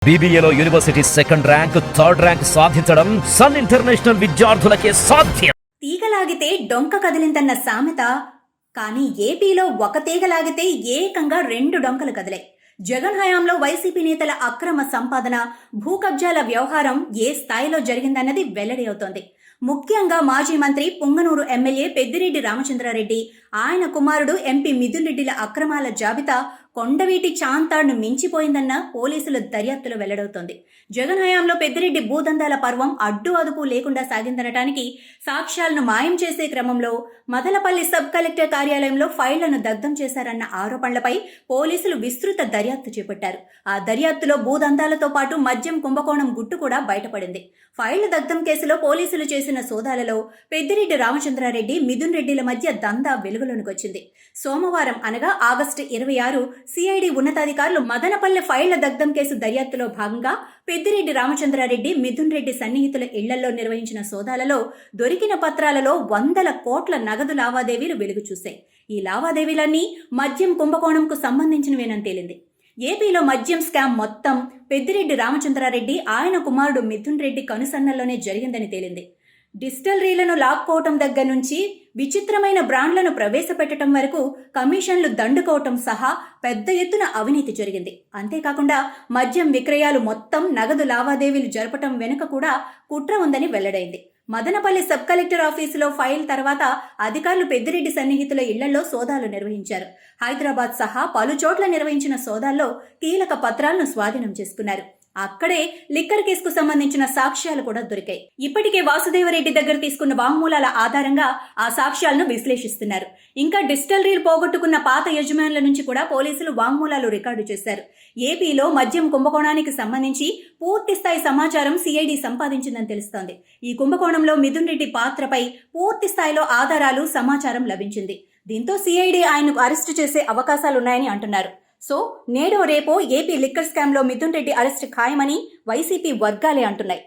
బీబీఏలో university second rank, third rank సాధించడం Sun International విద్యార్థులకే సాధ్యం. తీగలాగితే డొంక కదిలిందన్న సామెత, కానీ ఏపీలో ఒక తీగలాగితే ఏకంగా 2 డొంకలు కదిలాయి. జగన్ హయాంలో వైసీపీ నేతల అక్రమ సంపాదన, భూ కబ్జాల వ్యవహారం ఏ స్థాయిలో జరిగిందన్నది వెల్లడి అవుతోంది. ముఖ్యంగా మాజీ మంత్రి పుంగనూరు ఎమ్మెల్యే పెద్దిరెడ్డి రామచంద్రారెడ్డి, ఆయన కుమారుడు ఎంపీ మిథున్ రెడ్డిల అక్రమాల జాబితా కొండవీటి చాంతాడ్ను మించిపోయిందన్న పోలీసుల దర్యాప్తులో వెల్లడవుతోంది. జగన్ హయాంలో పెద్దిరెడ్డి భూదందాల పర్వం అడ్డు అదుపు లేకుండా సాగిందనటానికి సాక్ష్యాలను మాయం చేసే క్రమంలో మదనపల్లి సబ్ కలెక్టర్ కార్యాలయంలో ఫైళ్లను దగ్ధం చేశారన్న ఆరోపణలపై పోలీసులు విస్తృత దర్యాప్తు చేపట్టారు. ఆ దర్యాప్తులో భూదందాలతో పాటు మద్యం కుంభకోణం గుట్టు కూడా బయటపడింది. ఫైళ్ల దగ్ధం కేసులో పోలీసులు చేసిన సోదాలలో పెద్దిరెడ్డి రామచంద్రారెడ్డి, మిథున్ రెడ్డిల మధ్య దందా వెలుగులోనికి వచ్చింది. సోమవారం అనగా ఆగస్టు 26 సిఐడి ఉన్నతాధికారులు మదనపల్లె ఫైళ్ల దగ్ధం కేసు దర్యాప్తులో భాగంగా పెద్దిరెడ్డి రామచంద్రారెడ్డి, మిథున్ రెడ్డి సన్నిహితుల ఇళ్లలో నిర్వహించిన సోదాలలో దొరికిన పత్రాలలో 100 కోట్ల నగదు లావాదేవీలు వెలుగు చూశాయి. ఈ లావాదేవీలన్నీ మద్యం కుంభకోణంకు సంబంధించినవేనని తేలింది. ఏపీలో మద్యం స్కామ్ మొత్తం పెద్దిరెడ్డి రామచంద్రారెడ్డి, ఆయన కుమారుడు మిథున్ రెడ్డి కనుసన్నల్లోనే జరిగిందని తేలింది. డిస్టిలరీలను లాక్కోవటం దగ్గర నుంచి విచిత్రమైన బ్రాండ్లను ప్రవేశపెట్టడం వరకు కమిషన్లు దండుకోవటం సహా పెద్ద ఎత్తున అవినీతి జరిగింది. అంతేకాకుండా మద్యం విక్రయాలు మొత్తం నగదు లావాదేవీలు జరపటం వెనుక కూడా కుట్ర ఉందని వెల్లడైంది. మదనపల్లి సబ్ కలెక్టర్ ఆఫీసులో ఫైల్ తర్వాత అధికారులు పెద్దిరెడ్డి సన్నిహితుల ఇళ్లలో సోదాలు నిర్వహించారు. హైదరాబాద్ సహా పలు చోట్ల నిర్వహించిన సోదాల్లో కీలక పత్రాలను స్వాధీనం చేసుకున్నారు. అక్కడే లిక్కర్ కేసుకు సంబంధించిన సాక్ష్యాలు కూడా దొరికాయి. ఇప్పటికే వాసుదేవరెడ్డి దగ్గర తీసుకున్న వాంగ్మూలాల ఆధారంగా ఆ సాక్ష్యాలను విశ్లేషిస్తున్నారు. ఇంకా డిస్టిలరీలు పోగొట్టుకున్న పాత యజమానుల నుంచి కూడా పోలీసులు వాంగ్మూలాలు రికార్డు చేశారు. ఏపీలో మద్యం కుంభకోణానికి సంబంధించి పూర్తి స్థాయి సమాచారం సిఐడి సంపాదించిందని తెలుస్తోంది. ఈ కుంభకోణంలో మిథున్ రెడ్డి పాత్రపై పూర్తి స్థాయిలో ఆధారాలు, సమాచారం లభించింది. దీంతో సిఐడి ఆయనకు అరెస్టు చేసే అవకాశాలున్నాయని అంటున్నారు. సో నేడో రేపో ఏపీ లిక్కర్ స్కామ్లో మిథున్ రెడ్డి అరెస్ట్ ఖాయమని వైసీపీ వర్గాలే అంటున్నాయి.